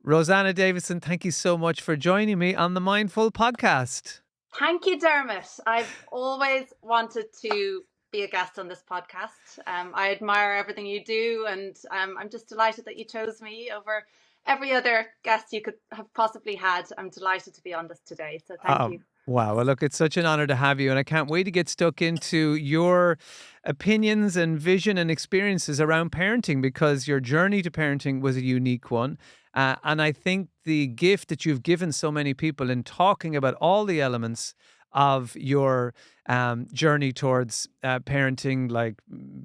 Rosanna Davison, thank you so much for joining me on the Mindful podcast. Thank you, Dermot. I've always wanted to be a guest on this podcast. I admire everything you do, and I'm just delighted that you chose me over every other guest you could have possibly had. I'm delighted to be on this today, so thank you. Wow. Well, look, it's such an honor to have you, and I can't wait to get stuck into your opinions and vision and experiences around parenting because your journey to parenting was a unique one. And I think the gift that you've given so many people in talking about all the elements of your journey towards parenting, like,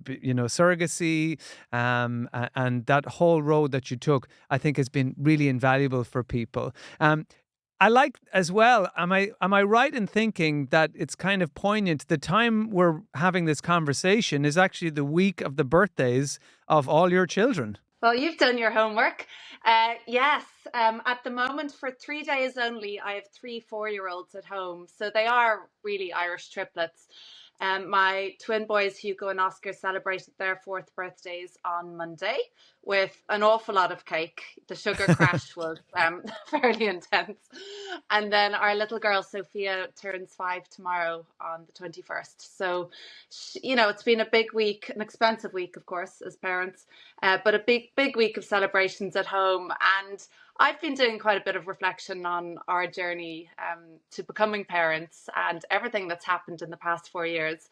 surrogacy, and that whole road that you took, I think has been really invaluable for people. I like as well. Am I right in thinking that it's kind of poignant? The time we're having this conversation is actually the week of the birthdays of all your children. Well, you've done your homework. Yes, at the moment, for 3 days only, I have three 4-year-olds at home. So they are really Irish triplets. My twin boys, Hugo and Oscar, celebrated their fourth birthdays on Monday with an awful lot of cake. The sugar crash was fairly intense. And then our little girl, Sophia, turns 5 tomorrow on the 21st. So, it's been a big week, an expensive week, of course, as parents, but a big week of celebrations at home. And I've been doing quite a bit of reflection on our journey to becoming parents and everything that's happened in the past 4 years.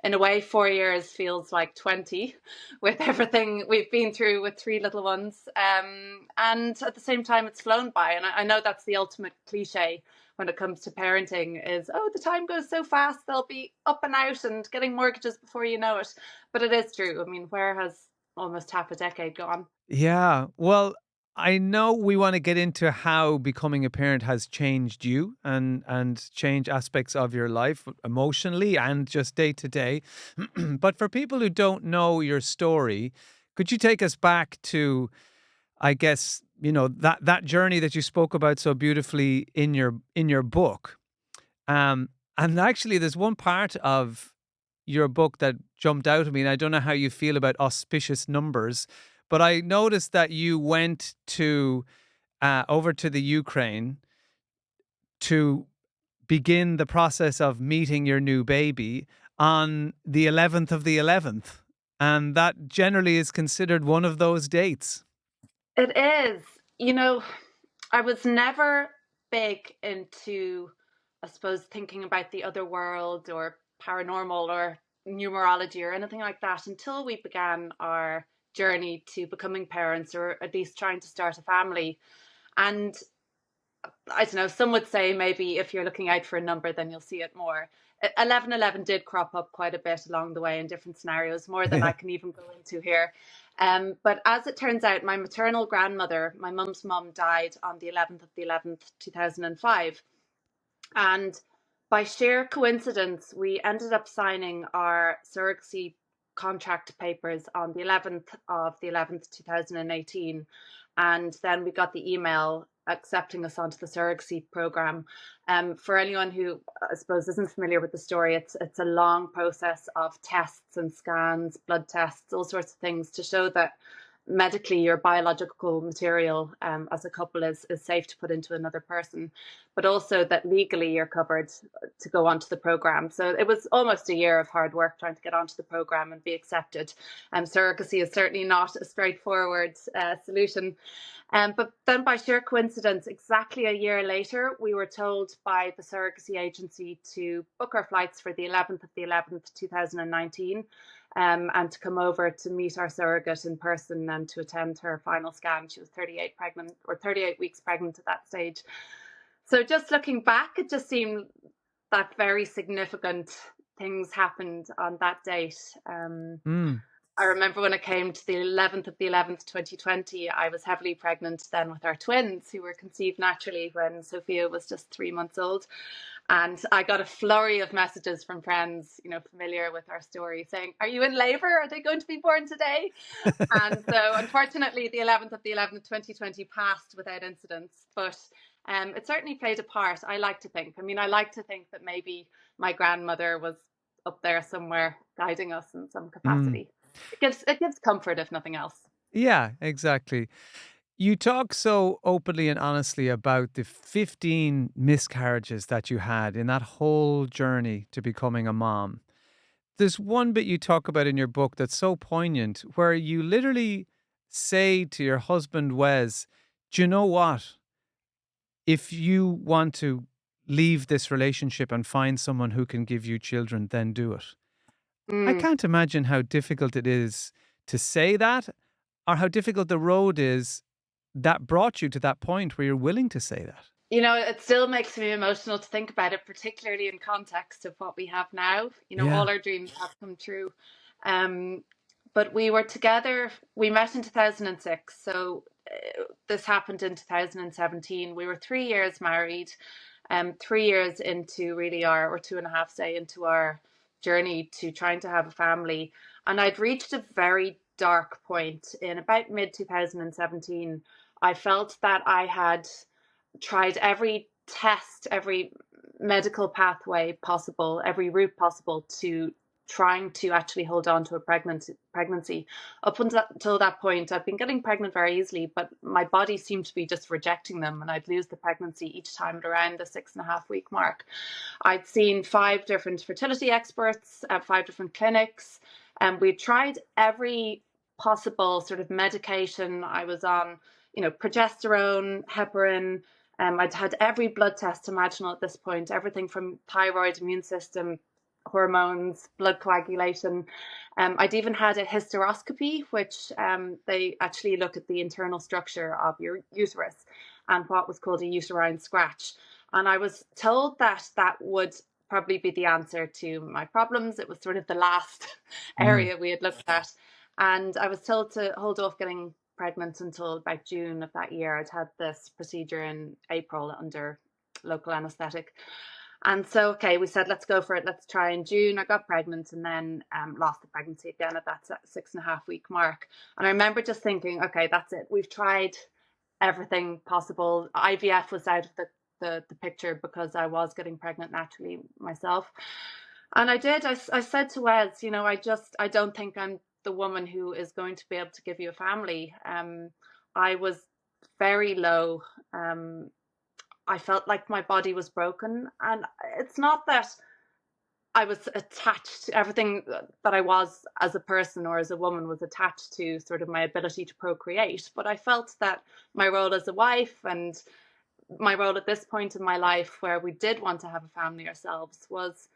In a way, 4 years feels like 20 with everything we've been through with three little ones. And at the same time, it's flown by. And I know that's the ultimate cliche when it comes to parenting is, oh, the time goes so fast, they'll be up and out and getting mortgages before you know it. But it is true. I mean, where has almost half a decade gone? Yeah. Well, I know we want to get into how becoming a parent has changed you and change aspects of your life emotionally and just day to day. But for people who don't know your story, could you take us back to, I guess, that journey that you spoke about so beautifully in your book? And actually, there's one part of your book that jumped out at me, and I don't know how you feel about auspicious numbers, but I noticed that you went to over to the Ukraine to begin the process of meeting your new baby on the 11th of the 11th, and that generally is considered one of those dates. It is. You know, I was never big into, I suppose, thinking about the other world or paranormal or numerology or anything like that until we began our journey to becoming parents or at least trying to start a family. And I don't know, some would say maybe if you're looking out for a number, then you'll see it more. 1111 did crop up quite a bit along the way in different scenarios, more than I can even go into here. But as it turns out, my maternal grandmother, my mum's mum, died on the 11th of the 11th, 2005. And by sheer coincidence, we ended up signing our surrogacy contract papers on the 11th of the 11th, 2018. And then we got the email accepting us onto the surrogacy program. For anyone who I suppose isn't familiar with the story, it's a long process of tests and scans, blood tests, all sorts of things to show that medically your biological material as a couple is safe to put into another person, but also that legally you're covered to go onto the program. So it was almost a year of hard work trying to get onto the program and be accepted. Surrogacy is certainly not a straightforward solution. But then by sheer coincidence, exactly a year later, we were told by the surrogacy agency to book our flights for the 11th of the 11th, 2019, and to come over to meet our surrogate in person and to attend her final scan. She was 38 weeks pregnant at that stage. So just looking back, it just seemed that very significant things happened on that date. Mm. I remember when it came to the 11th of the 11th, 2020, I was heavily pregnant then with our twins who were conceived naturally when Sophia was just 3 months old. And I got a flurry of messages from friends, familiar with our story saying, are you in labor? Are they going to be born today? And so unfortunately, the 11th of the 11th, 2020 passed without incidents. But it certainly played a part, I like to think. I mean, I like to think that maybe my grandmother was up there somewhere guiding us in some Mm. capacity. It gives comfort, if nothing else. Yeah, exactly. You talk so openly and honestly about the 15 miscarriages that you had in that whole journey to becoming a mom. There's one bit you talk about in your book that's so poignant where you literally say to your husband, Wes, do you know what? If you want to leave this relationship and find someone who can give you children, then do it. I Mm. can't imagine how difficult it is to say that or how difficult the road is that brought you to that point where you're willing to say that. You know, it still makes me emotional to think about it, particularly in context of what we have now. You know, Yeah. all our dreams have come true. Um, but we were together, we met in 2006. So this happened in 2017. We were 3 years married, 3 years into really our, or 2.5, say, into our journey to trying to have a family. And I'd reached a very dark point in about mid 2017. I felt that I had tried every test, every medical pathway possible, every route possible to trying to actually hold on to a pregnancy. Up until that point, I've been getting pregnant very easily, but my body seemed to be just rejecting them, and I'd lose the pregnancy each time at around the 6.5 week mark. I'd seen 5 different fertility experts at 5 different clinics, and we tried every possible sort of medication. I was on, progesterone, heparin. I'd had every blood test imaginable at this point, everything from thyroid, immune system, hormones, blood coagulation. I'd even had a hysteroscopy, which they actually look at the internal structure of your uterus and what was called a uterine scratch. And I was told that that would probably be the answer to my problems. It was sort of the last Mm. area we had looked at. And I was told to hold off getting pregnant until about June of that year. I'd had this procedure in April under local anesthetic. And so, okay, we said, let's go for it. Let's try in June. I got pregnant and then lost the pregnancy again at that 6.5 week mark. And I remember just thinking, okay, that's it. We've tried everything possible. IVF was out of the picture because I was getting pregnant naturally myself. And I did. I said to Wes, I don't think I'm the woman who is going to be able to give you a family. I was very low. I felt like my body was broken. And it's not that I was attached to everything that I was as a person or as a woman was attached to sort of my ability to procreate. But I felt that my role as a wife and my role at this point in my life where we did want to have a family ourselves was,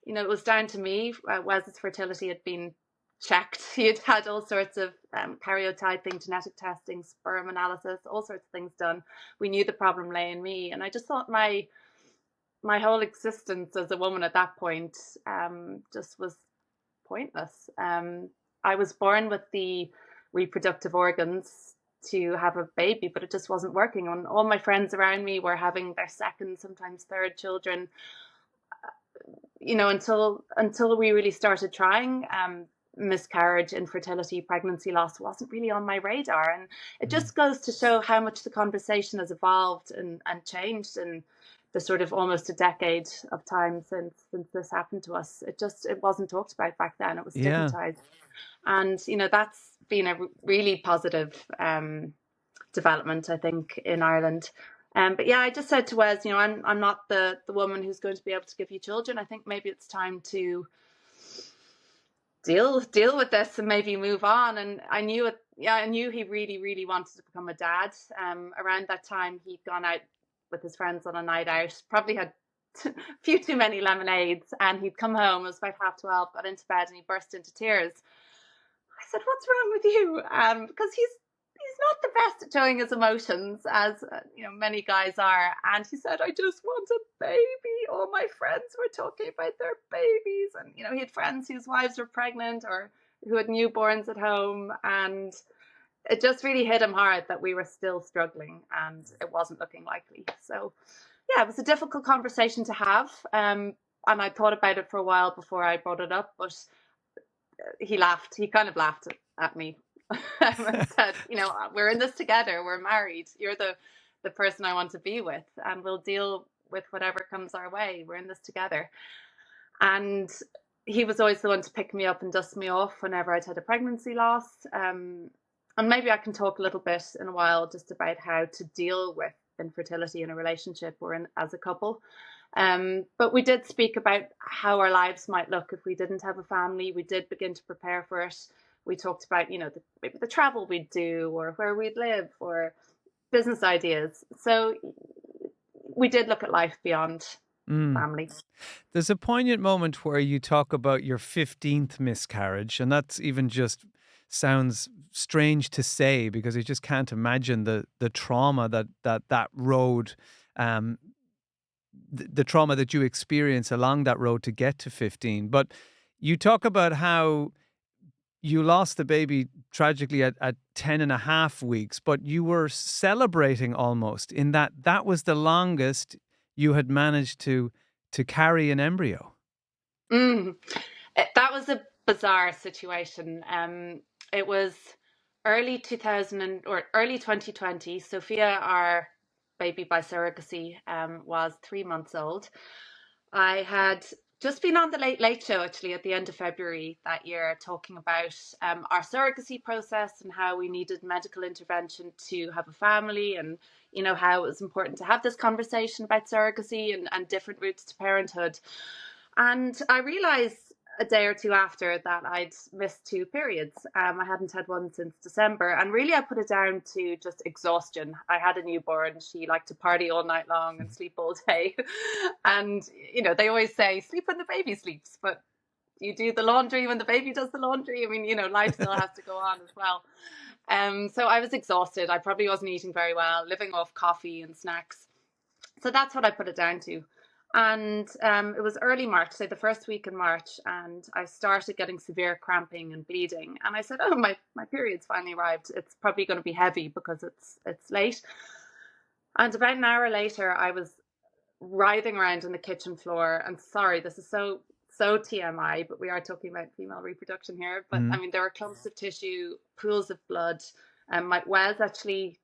it was down to me. Wes's fertility had been checked. He had had all sorts of karyotyping, genetic testing, sperm analysis, all sorts of things done. We knew the problem lay in me. And I just thought my whole existence as a woman at that point just was pointless. I was born with the reproductive organs to have a baby, but it just wasn't working. And all my friends around me were having their second, sometimes third children. Until we really started trying. Miscarriage, infertility, pregnancy loss wasn't really on my radar, and it Mm. just goes to show how much the conversation has evolved and changed in the sort of almost a decade of time since this happened to us. It wasn't talked about back then. It was Yeah. stigmatized, and that's been a really positive development, I think, in Ireland. But yeah, I just said to Wes, I'm not the woman who's going to be able to give you children. I think maybe it's time to deal with this and maybe move on. And I knew it. Yeah, I knew he really, really wanted to become a dad. Around that time, he'd gone out with his friends on a night out, probably had a few too many lemonades, and he'd come home. It was about 12:30, got into bed, and he burst into tears. I said, "What's wrong with you?" Because he's not the best at showing his emotions, as many guys are. And he said, "I just want a baby. All my friends were talking about their babies, and he had friends whose wives were pregnant or who had newborns at home, and it just really hit him hard that we were still struggling and it wasn't looking likely." So yeah, it was a difficult conversation to have. And I thought about it for a while before I brought it up, but he laughed. He kind of laughed at me and said, "We're in this together. We're married. You're the person I want to be with, and we'll deal with whatever comes our way. We're in this together." And he was always the one to pick me up and dust me off whenever I'd had a pregnancy loss. And maybe I can talk a little bit in a while just about how to deal with infertility in a relationship or as a couple. But we did speak about how our lives might look if we didn't have a family. We did begin to prepare for it. We talked about, maybe the travel we'd do or where we'd live or business ideas. So we did look at life beyond Mm. family. There's a poignant moment where you talk about your 15th miscarriage, and that's even just sounds strange to say because you just can't imagine the trauma that road, um, the trauma that you experience along that road to get to 15. But you talk about how you lost the baby tragically at 10 and a half weeks, but you were celebrating almost in that that was the longest you had managed to carry an embryo. Mm. That was a bizarre situation. It was early 2000 or early 2020. Sophia, our baby by surrogacy, was 3 months old. I had just been on the Late Late Show actually at the end of February that year, talking about our surrogacy process and how we needed medical intervention to have a family, and how it was important to have this conversation about surrogacy and different routes to parenthood. And I realized a day or two after that I'd missed two periods. I hadn't had one since December. And really, I put it down to just exhaustion. I had a newborn. She liked to party all night long and sleep all day. And, they always say, sleep when the baby sleeps. But you do the laundry when the baby does the laundry. I mean, life still has to go on as well. So I was exhausted. I probably wasn't eating very well, living off coffee and snacks. So that's what I put it down to. And it was early March, say the first week in March, and I started getting severe cramping and bleeding. And I said, "Oh, my period's finally arrived. It's probably going to be heavy because it's late." And about an hour later, I was writhing around on the kitchen floor. And sorry, this is so TMI, but we are talking about female reproduction here. But I Mm. mean, there were clumps of tissue, pools of blood. And my Wes actually,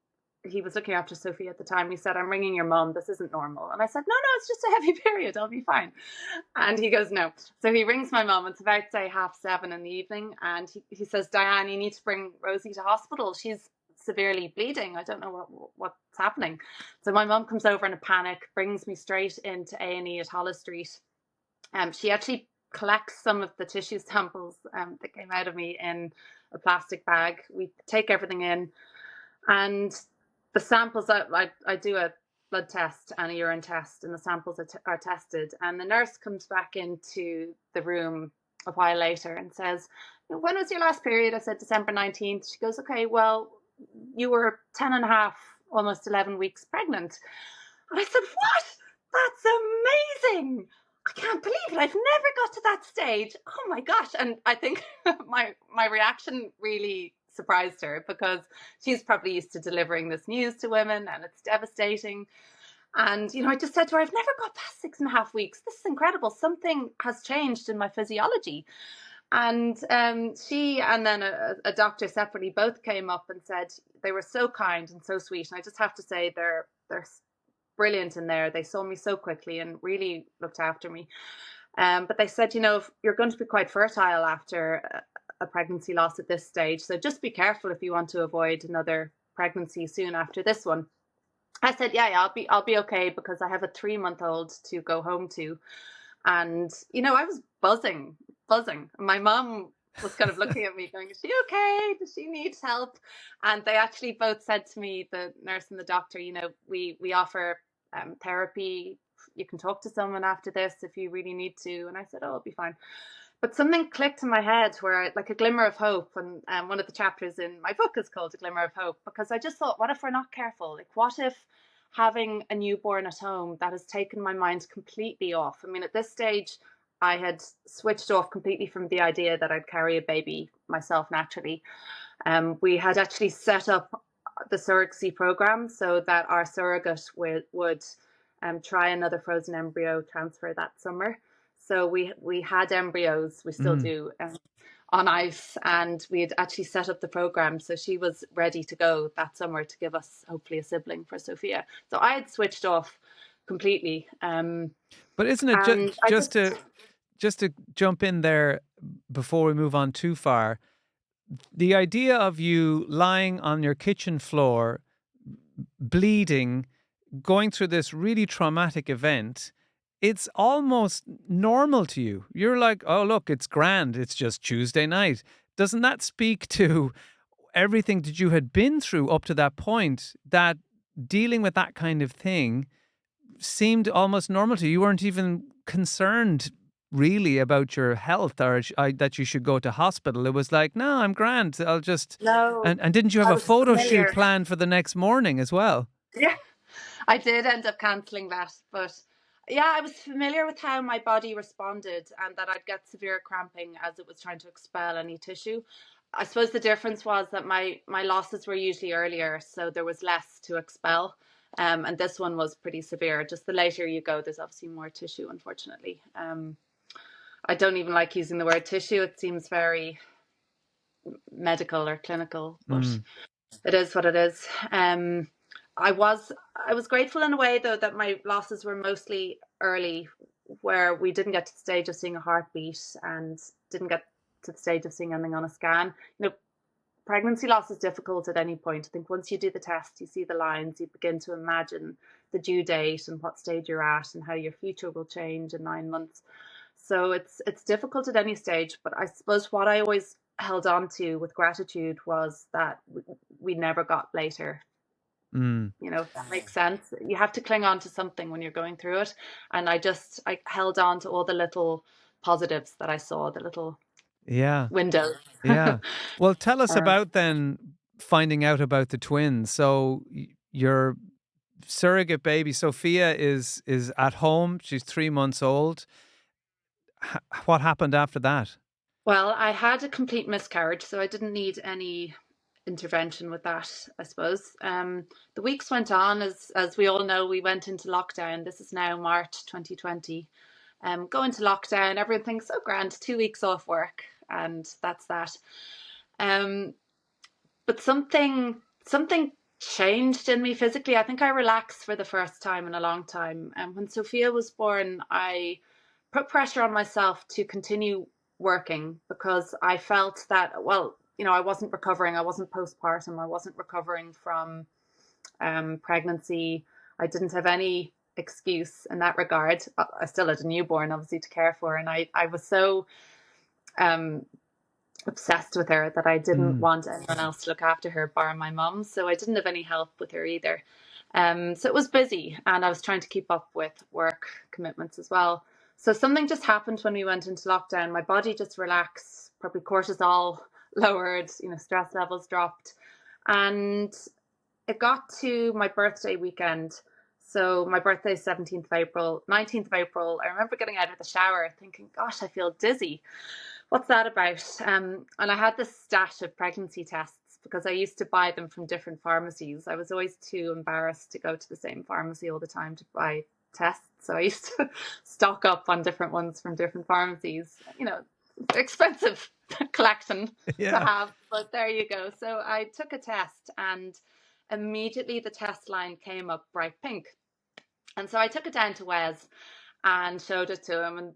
he was looking after Sophie at the time. He said, "I'm ringing your mum. This isn't normal." And I said, "No, no, it's just a heavy period. I'll be fine." And he goes, "No." So he rings my mum. It's about, say, 7:30 in the evening. And he says, "Diane, you need to bring Rosie to hospital. She's severely bleeding. I don't know what's happening." So my mum comes over in a panic, brings me straight into A&E at Holles Street. She actually collects some of the tissue samples that came out of me in a plastic bag. We take everything in, and the samples, I do a blood test and a urine test, and the samples are tested. And the nurse comes back into the room a while later and says, "When was your last period?" I said, "December 19th. She goes, "Okay, well, you were 10 and a half, almost 11 weeks pregnant." And I said, "What? That's amazing. I can't believe it. I've never got to that stage. Oh my gosh." And I think my reaction really surprised her, because she's probably used to delivering this news to women and it's devastating. And, I just said to her, "I've never got past 6.5 weeks. This is incredible. Something has changed in my physiology." And she and then a doctor separately both came up and said they were so kind and so sweet. And I just have to say they're brilliant in there. They saw me so quickly and really looked after me. But they said, if you're going to be quite fertile after a pregnancy loss at this stage, so just be careful if you want to avoid another pregnancy soon after this one. I said, yeah, I'll be okay, because I have a 3-month-old to go home to. And I was buzzing. My mom was kind of looking at me going, "Is she okay? Does she need help?" And they actually both said to me, the nurse and the doctor, we offer therapy. You can talk to someone after this if you really need to. And I said, "Oh, I'll be fine." But something clicked in my head, where, like, a glimmer of hope. And one of the chapters in my book is called "A Glimmer of Hope," because I just thought, what if we're not careful? Like, what if having a newborn at home, that has taken my mind completely off? I mean, at this stage, I had switched off completely from the idea that I'd carry a baby myself naturally. We had actually set up the surrogacy program so that our surrogate would try another frozen embryo transfer that summer. So we had embryos, we still Mm. do, on ice, and we had actually set up the program so she was ready to go that summer to give us hopefully a sibling for Sophia. So I had switched off completely, But isn't it and I just just to jump in there before we move on too far? the idea of you lying on your kitchen floor, bleeding, going through this really traumatic event, it's almost normal to you. You're like, oh, look, it's grand. It's just Tuesday night. Doesn't that speak to everything that you had been through up to that point, that dealing with that kind of thing seemed almost normal to you? You weren't even concerned really about your health or that you should go to hospital. It was like, no, I'm grand. I'll just. No, And didn't you have I a was photo shoot familiar. planned for the next morning as well? Yeah, I did end up cancelling that, but yeah, I was familiar with how my body responded and that I'd get severe cramping as it was trying to expel any tissue. I suppose the difference was that my losses were usually earlier, so there was less to expel. And this one was pretty severe. Just the later you go, there's obviously more tissue, unfortunately. I don't even like using the word tissue. It seems very medical or clinical, but Mm. it is what it is. I was I was grateful in a way though that my losses were mostly early, where we didn't get to the stage of seeing a heartbeat and didn't get to the stage of seeing anything on a scan. You know, pregnancy loss is difficult at any point. I think once you do the test, you see the lines, you begin to imagine the due date and what stage you're at and how your future will change in 9 months. So it's difficult at any stage. But I suppose what I always held on to with gratitude was that we never got later. Mm. You know, if that makes sense. You have to cling on to something when you're going through it. And I held on to all the little positives that I saw, the little Yeah. windows. Yeah. Well, tell us Um, about then finding out about the twins. So your surrogate baby Sophia is at home. She's 3 months old. What happened after that? well, I had a complete miscarriage, so I didn't need any intervention with that, I suppose. The weeks went on, as we all know, we went into lockdown. This is now March 2020. Go into lockdown, everything's so grand, 2 weeks off work, and that's that. Um, but something changed in me physically. I think I relaxed for the first time in a long time. And when Sophia was born, I put pressure on myself to continue working because I felt that, well, you know, I wasn't recovering. I wasn't postpartum. I wasn't recovering from pregnancy. I didn't have any excuse in that regard. I still had a newborn, obviously, to care for, and I was so um, obsessed with her that I didn't Mm. want anyone else to look after her, bar my mum. So I didn't have any help with her either. So it was busy, and I was trying to keep up with work commitments as well. So something just happened when we went into lockdown. My body just relaxed, probably cortisol lowered, you know, stress levels dropped, and it got to my birthday weekend. So my birthday is 17th of April, 19th of April. I remember getting out of the shower thinking, gosh, I feel dizzy. What's that about? And I had this stash of pregnancy tests because I used to buy them from different pharmacies. I was always too embarrassed to go to the same pharmacy all the time to buy tests. So I used to stock up on different ones from different pharmacies. You know, expensive collection to Yeah. have, but there you go. So I took a test and immediately the test line came up bright pink. And so I took it down to Wes and showed it to him, and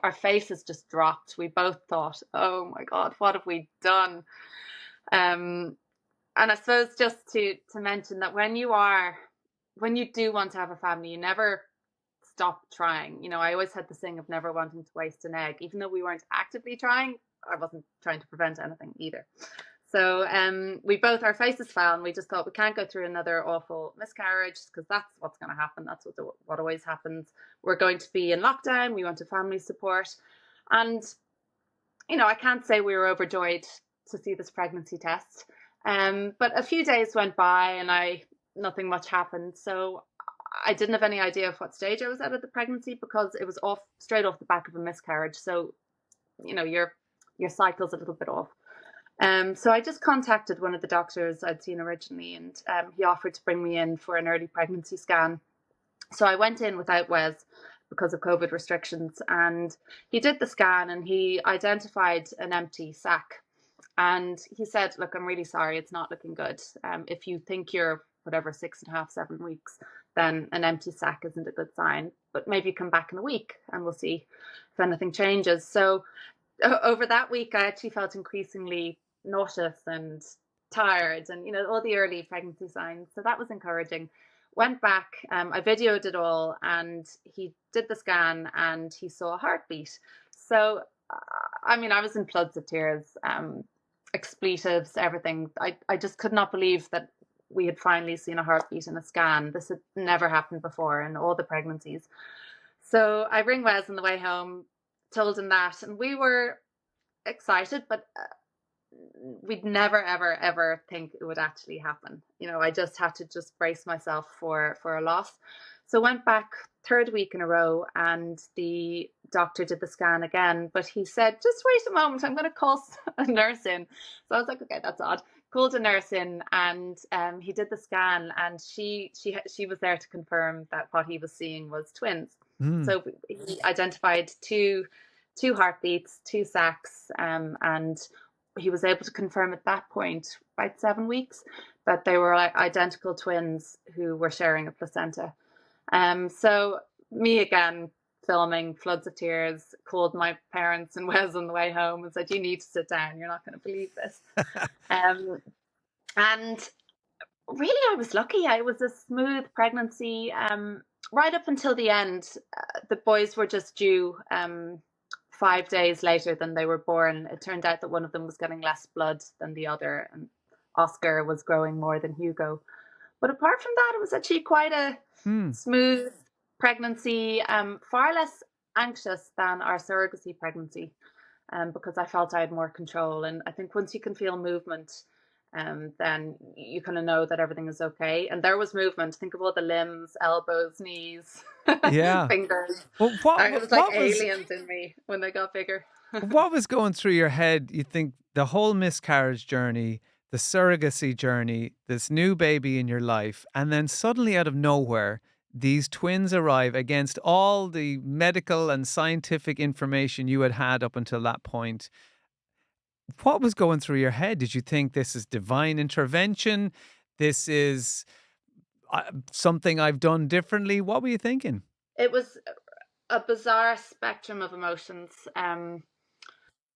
our faces just dropped. We both thought, "Oh my God, what have we done?" Um, and I suppose just to mention that when you do want to have a family, you never stop trying. You know, I always had this thing of never wanting to waste an egg, even though we weren't actively trying. I wasn't trying to prevent anything either. So we both, our faces fell, and we just thought we can't go through another awful miscarriage because that's what's going to happen. That's what always happens. We're going to be in lockdown. We wanted family support, and you know, I can't say we were overjoyed to see this pregnancy test. But a few days went by, and nothing much happened. So I didn't have any idea of what stage I was at of the pregnancy because it was off straight off the back of a miscarriage. So you know, your cycle's a little bit off. So I just contacted one of the doctors I'd seen originally, and he offered to bring me in for an early pregnancy scan. So I went in without Wes because of COVID restrictions, and he did the scan and he identified an empty sac. And he said, "Look, I'm really sorry, it's not looking good. If you think you're whatever 6.5, 7 weeks, then an empty sac isn't a good sign. But maybe come back in a week and we'll see if anything changes." So over that week, I actually felt increasingly nauseous and tired, and all the early pregnancy signs. So that was encouraging. Went back, I videoed it all, and he did the scan and he saw a heartbeat. So, I mean, I was in floods of tears, expletives, everything. I just could not believe that we had finally seen a heartbeat in a scan. This had never happened before in all the pregnancies. So I ring Wes on the way home, told him that, and we were excited, but we'd never ever ever think it would actually happen. I just had to just brace myself for a loss. So went back third week in a row, and the doctor did the scan again, but he said, just wait a moment, I'm going to call a nurse in. So I was like, okay, that's odd. Called a nurse in, and he did the scan, and she was there to confirm that what he was seeing was twins. Mm. So he identified two heartbeats, two sacs, and he was able to confirm at that point, about 7 weeks, that they were like identical twins who were sharing a placenta. So me again, filming, floods of tears, called my parents and Wes on the way home and said, "You need to sit down. You're not going to believe this." And really, I was lucky. I was a smooth pregnancy. Right up until the end, the boys were just due 5 days later than they were born. It turned out that one of them was getting less blood than the other, and Oscar was growing more than Hugo. But apart from that, it was actually quite a Mm. smooth pregnancy, far less anxious than our surrogacy pregnancy, because I felt I had more control. And I think once you can feel movement, then you kind of know that everything is okay. And there was movement. Think of all the limbs, elbows, knees, Yeah. fingers. Well, It was like aliens in me when they got bigger. what was going through your head? You think the whole miscarriage journey, the surrogacy journey, this new baby in your life, and then suddenly out of nowhere, these twins arrive against all the medical and scientific information you had had up until that point. What was going through your head? Did you think this is divine intervention? This is something I've done differently? What were you thinking? It was a bizarre spectrum of emotions.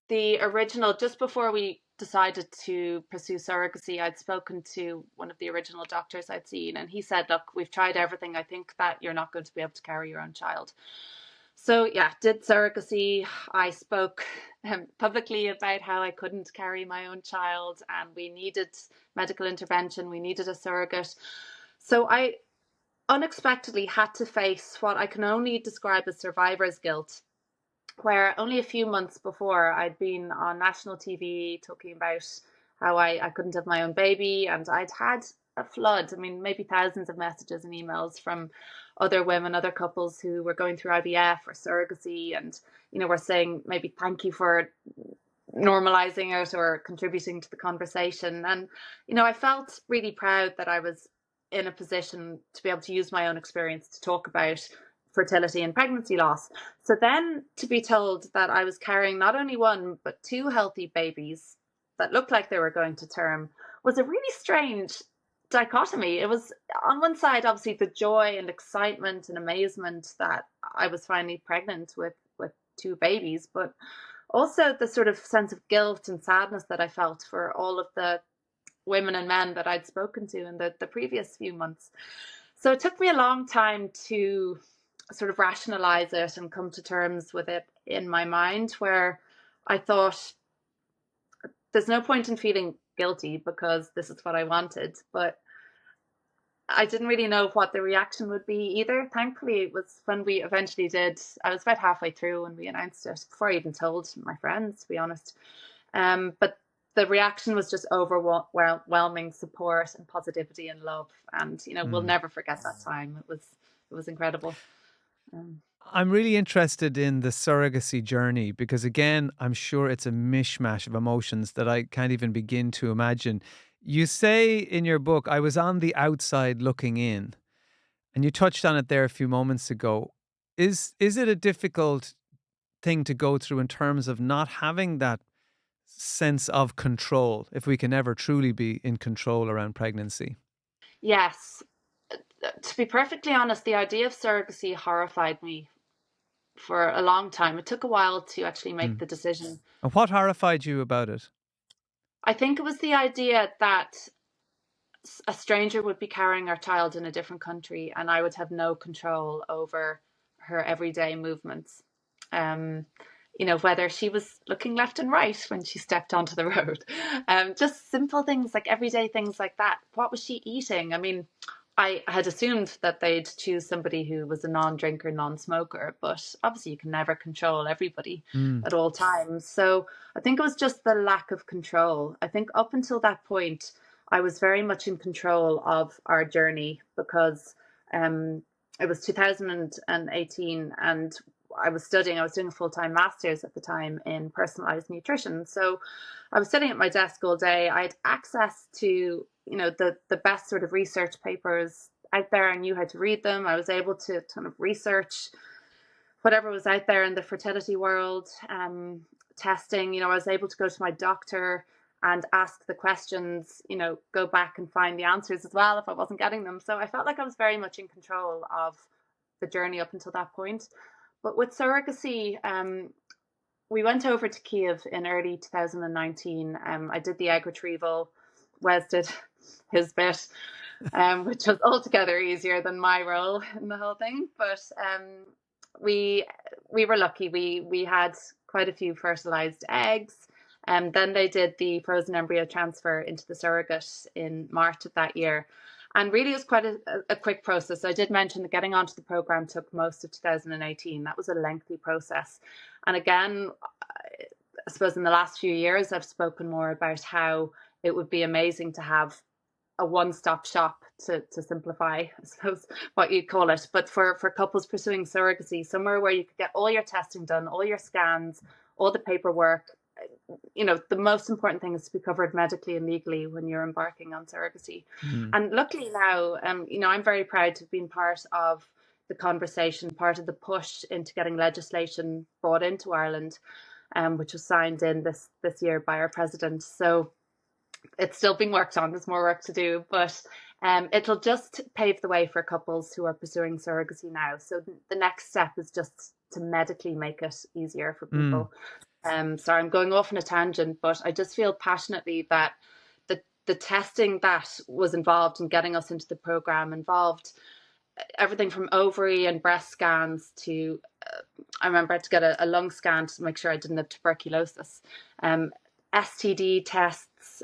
The original, just before we decided to pursue surrogacy, I'd spoken to one of the original doctors I'd seen, and he said, "Look, we've tried everything. I think that you're not going to be able to carry your own child." So, yeah, did surrogacy. I spoke publicly about how I couldn't carry my own child and we needed medical intervention, we needed a surrogate. So, I unexpectedly had to face what I can only describe as survivor's guilt, where only a few months before I'd been on national TV talking about how I couldn't have my own baby, and I'd had a flood, I mean, maybe thousands of messages and emails from other women, other couples who were going through IVF or surrogacy, and, were saying maybe thank you for normalizing it or contributing to the conversation. And, I felt really proud that I was in a position to be able to use my own experience to talk about fertility and pregnancy loss. So then to be told that I was carrying not only one, but two healthy babies that looked like they were going to term was a really strange dichotomy. It was, on one side, obviously the joy and excitement and amazement that I was finally pregnant with two babies, but also the sort of sense of guilt and sadness that I felt for all of the women and men that I'd spoken to in the previous few months. So it took me a long time to sort of rationalize it and come to terms with it in my mind, where I thought there's no point in feeling guilty because this is what I wanted. But I didn't really know what the reaction would be either. Thankfully, it was when we eventually did. I was about halfway through when we announced it, before I even told my friends, to be honest. But the reaction was just overwhelming support and positivity and love, and we'll Mm. never forget that time. It was incredible. Um, I'm really interested in the surrogacy journey because, again, I'm sure it's a mishmash of emotions that I can't even begin to imagine. You say in your book, I was on the outside looking in, and you touched on it there a few moments ago. Is it a difficult thing to go through in terms of not having that sense of control, if we can ever truly be in control around pregnancy? yes, to be perfectly honest, the idea of surrogacy horrified me for a long time. It took a while to actually make Mm. the decision. And what horrified you about it? I think it was the idea that a stranger would be carrying our child in a different country and I would have no control over her everyday movements. Um, whether she was looking left and right when she stepped onto the road. Just simple things like everyday things like that. What was she eating? I mean, I had assumed that they'd choose somebody who was a non-drinker, non-smoker, but obviously you can never control everybody Mm. at all times. So I think it was just the lack of control. I think up until that point, I was very much in control of our journey because um, it was 2018 and I was doing a full-time master's at the time in personalized nutrition. So I was sitting at my desk all day. I had access to, the best sort of research papers out there. I knew how to read them. I was able to kind of research whatever was out there in the fertility world, testing. I was able to go to my doctor and ask the questions, go back and find the answers as well if I wasn't getting them. So I felt like I was very much in control of the journey up until that point. But with surrogacy, we went over to Kiev in early 2019. I did the egg retrieval. Wes did his bit, which was altogether easier than my role in the whole thing. But we we were lucky. We had quite a few fertilized eggs. And then they did the frozen embryo transfer into the surrogate in March of that year. And really, it was quite a quick process. I did mention that getting onto the program took most of 2018. That was a lengthy process. And again, I suppose in the last few years, I've spoken more about how it would be amazing to have a one-stop shop to simplify, I suppose, what you'd call it. But for couples pursuing surrogacy, somewhere where you could get all your testing done, all your scans, all the paperwork. The most important thing is to be covered medically and legally when you're embarking on surrogacy. Mm. And luckily now, I'm very proud to have been part of the conversation, part of the push into getting legislation brought into Ireland, which was signed in this year by our president. So it's still being worked on. There's more work to do, but it'll just pave the way for couples who are pursuing surrogacy now. So the next step is just to medically make it easier for Mm. people. Sorry, I'm going off on a tangent, but I just feel passionately that the testing that was involved in getting us into the program involved everything from ovary and breast scans to I remember I had to get a lung scan to make sure I didn't have tuberculosis, STD tests,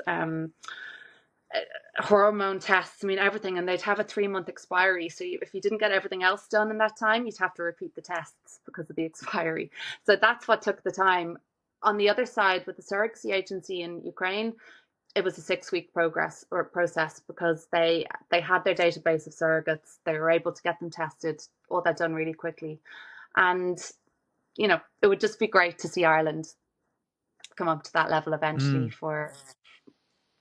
hormone tests. I mean, everything. And they'd have a 3-month expiry. So if you didn't get everything else done in that time, you'd have to repeat the tests because of the expiry. So that's what took the time. On the other side, with the surrogacy agency in Ukraine, it was a 6-week process because they had their database of surrogates. They were able to get them tested, all that done really quickly. And, it would just be great to see Ireland come up to that level eventually Mm. for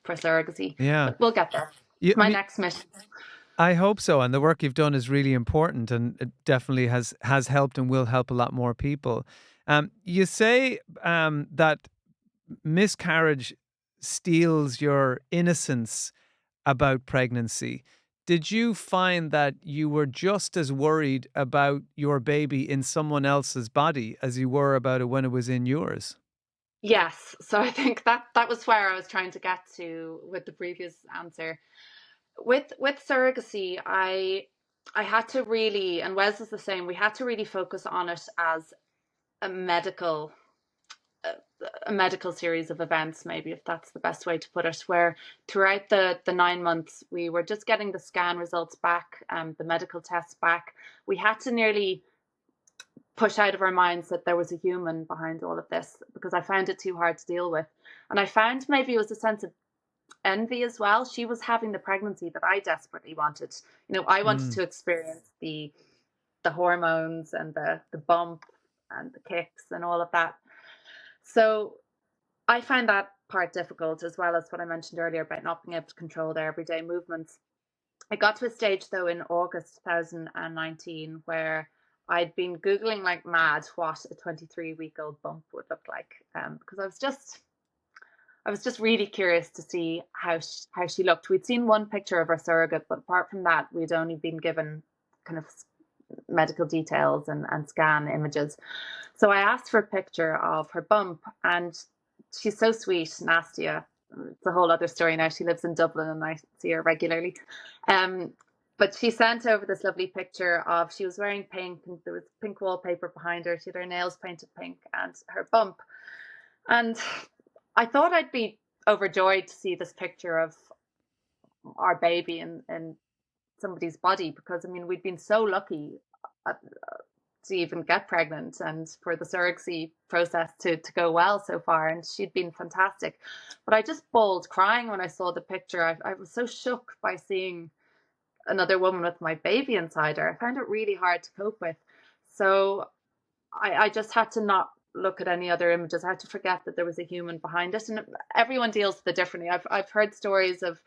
surrogacy. Yeah. But we'll get there. You, It's my next mission. I hope so, and the work you've done is really important, and it definitely has helped and will help a lot more people. You say that miscarriage steals your innocence about pregnancy. Did you find that you were just as worried about your baby in someone else's body as you were about it when it was in yours? Yes. So I think that was where I was trying to get to with the previous answer. With surrogacy, I had to really, and Wes is the same, we had to really focus on it as a medical a medical series of events, maybe if that's the best way to put it, where throughout the 9 months we were just getting the scan results back, the medical tests back. We had to nearly push out of our minds that there was a human behind all of this because I found it too hard to deal with. And I found maybe it was a sense of envy as well. She was having the pregnancy that I desperately wanted. I wanted Mm. to experience the hormones and the bump and the kicks and all of that. So I find that part difficult, as well as what I mentioned earlier about not being able to control their everyday movements. I got to a stage though in August 2019 where I'd been Googling like mad what a 23-week-old bump would look like, because I was just really curious to see how she looked. We'd seen one picture of her surrogate, but apart from that, we'd only been given kind of medical details and scan images. So I asked for a picture of her bump, and she's so sweet, Nastia. it's a whole other story now. She lives in Dublin and I see her regularly. Um, but she sent over this lovely picture of, she was wearing pink and there was pink wallpaper behind her. She had her nails painted pink and her bump. And I thought I'd be overjoyed to see this picture of our baby in somebody's body, because I mean, we'd been so lucky to even get pregnant and for the surrogacy process to go well so far. And she'd been fantastic. But I just bawled crying when I saw the picture. I was so shook by seeing another woman with my baby inside her. I found it really hard to cope with. So I just had to not look at any other images. I had to forget that there was a human behind it. And everyone deals with it differently. I've heard stories of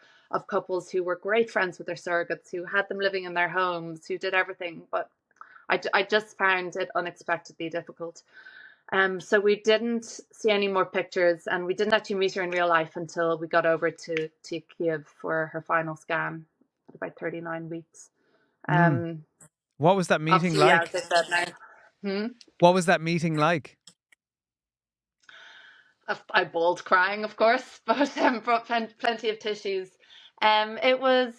couples who were great friends with their surrogates, who had them living in their homes, who did everything. But I just found it unexpectedly difficult. So we didn't see any more pictures, and we didn't actually meet her in real life until we got over to Kiev for her final scan at about 39 weeks. Mm. What was that meeting Obviously, yeah, like? as I said now. What was that meeting like? I bawled crying, of course, but brought plenty of tissues. It was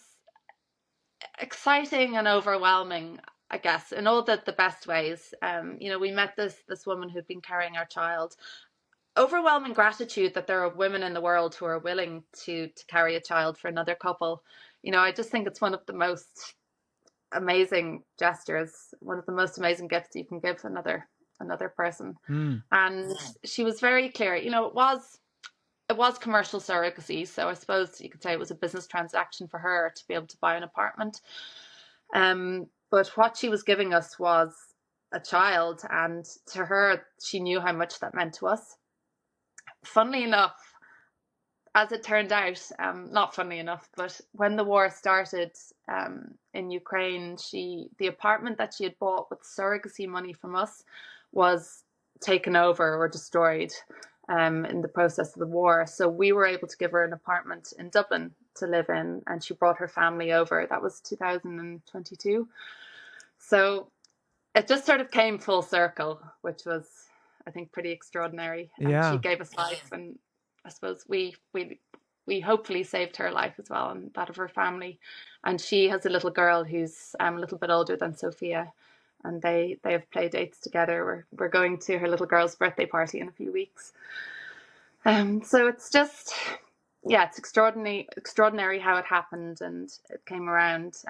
exciting and overwhelming, I guess, in all the best ways. We met this woman who'd been carrying our child. Overwhelming gratitude that there are women in the world who are willing to carry a child for another couple. I just think it's one of the most amazing gestures, one of the most amazing gifts you can give another person. Mm. And she was very clear. It was commercial surrogacy, so I suppose you could say it was a business transaction for her to be able to buy an apartment. But what she was giving us was a child, and to her, she knew how much that meant to us. Funnily enough, as it turned out, not funnily enough, but when the war started in Ukraine, the apartment that she had bought with surrogacy money from us was taken over or destroyed in the process of the war. So we were able to give her an apartment in Dublin to live in, and she brought her family over. That was 2022. So it just sort of came full circle, which was, I think, pretty extraordinary. And she Yeah. gave us life, and I suppose we hopefully saved her life as well, and that of her family. And she has a little girl who's a little bit older than Sophia, and they have play dates together. We're going to her little girl's birthday party in a few weeks. So it's just, yeah, it's extraordinary how it happened and it came around.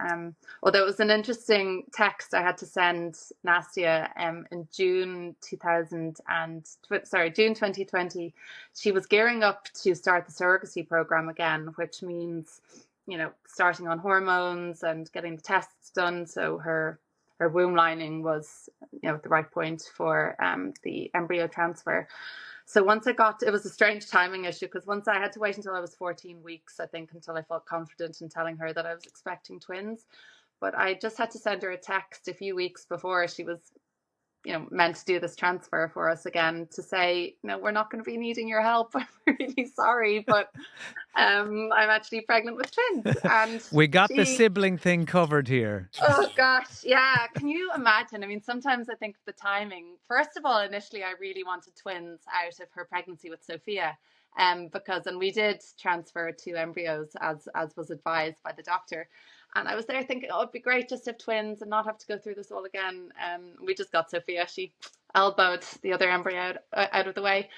Although it was an interesting text I had to send Nastia in June 2020. She was gearing up to start the surrogacy program again, which means, starting on hormones and getting the tests done. So her womb lining was, at the right point for the embryo transfer. So once it was a strange timing issue, because once I had to wait until I was 14 weeks, I think, until I felt confident in telling her that I was expecting twins. But I just had to send her a text a few weeks before she was, meant to do this transfer for us again, to say, we're not going to be needing your help. I'm really sorry, but I'm actually pregnant with twins. And We got the sibling thing covered here. Oh gosh, yeah. Can you imagine? I mean, sometimes I think the timing. First of all, initially I really wanted twins out of her pregnancy with Sophia, and we did transfer 2 embryos as was advised by the doctor. And I was there thinking, oh, it'd be great just to have twins and not have to go through this all again. We just got Sophia. She elbowed the other embryo out of the way.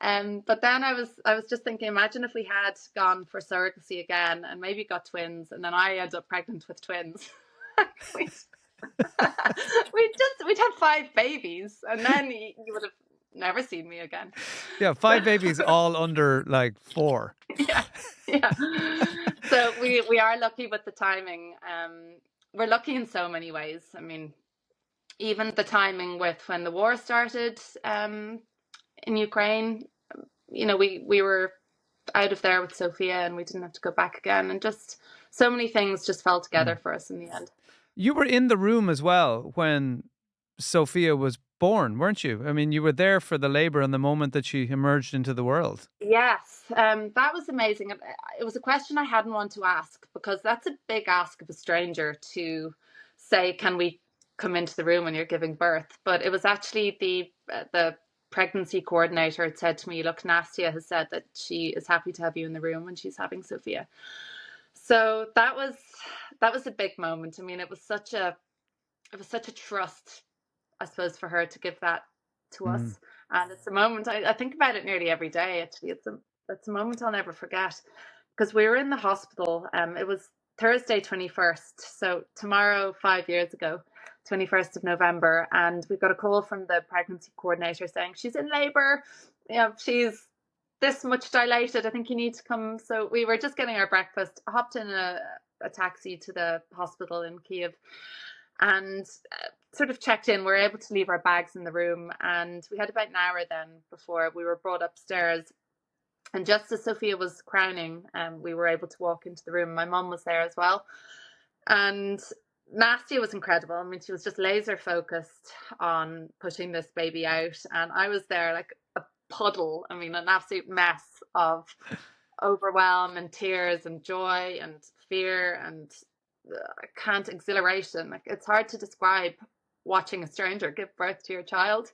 But then I was just thinking, imagine if we had gone for surrogacy again and maybe got twins, and then I end up pregnant with twins. we'd have 5 babies, and then you would have never seen me again. Yeah, 5 babies, all under like 4. Yeah. So we are lucky with the timing. We're lucky in so many ways. I mean, even the timing with when the war started in Ukraine, we were out of there with Sophia and we didn't have to go back again, and just so many things just fell together for us in the end. You were in the room as well when Sophia was born, weren't you? I mean, you were there for the labor and the moment that she emerged into the world. Yes, that was amazing. It was a question I hadn't wanted to ask, because that's a big ask of a stranger to say, can we come into the room when you're giving birth? But it was actually the pregnancy coordinator had said to me, look, Nastia has said that she is happy to have you in the room when she's having Sophia. So that was a big moment. I mean, it was such a trust, I suppose, for her to give that to Mm. us. And it's a moment I think about it nearly every day. Actually, it's a moment I'll never forget, because we were in the hospital. It was Thursday 21st, so tomorrow 5 years ago, 21st of November, and we got a call from the pregnancy coordinator saying she's in labour. She's this much dilated. I think you need to come. So we were just getting our breakfast, hopped in a taxi to the hospital in Kiev, and sort of checked in. We were able to leave our bags in the room, and we had about an hour then before we were brought upstairs. And just as Sophia was crowning, we were able to walk into the room. My mum was there as well. And Nastia was incredible. I mean, she was just laser focused on pushing this baby out. And I was there like a puddle. I mean, an absolute mess of overwhelm and tears and joy and fear and exhilaration. Like, it's hard to describe watching a stranger give birth to your child.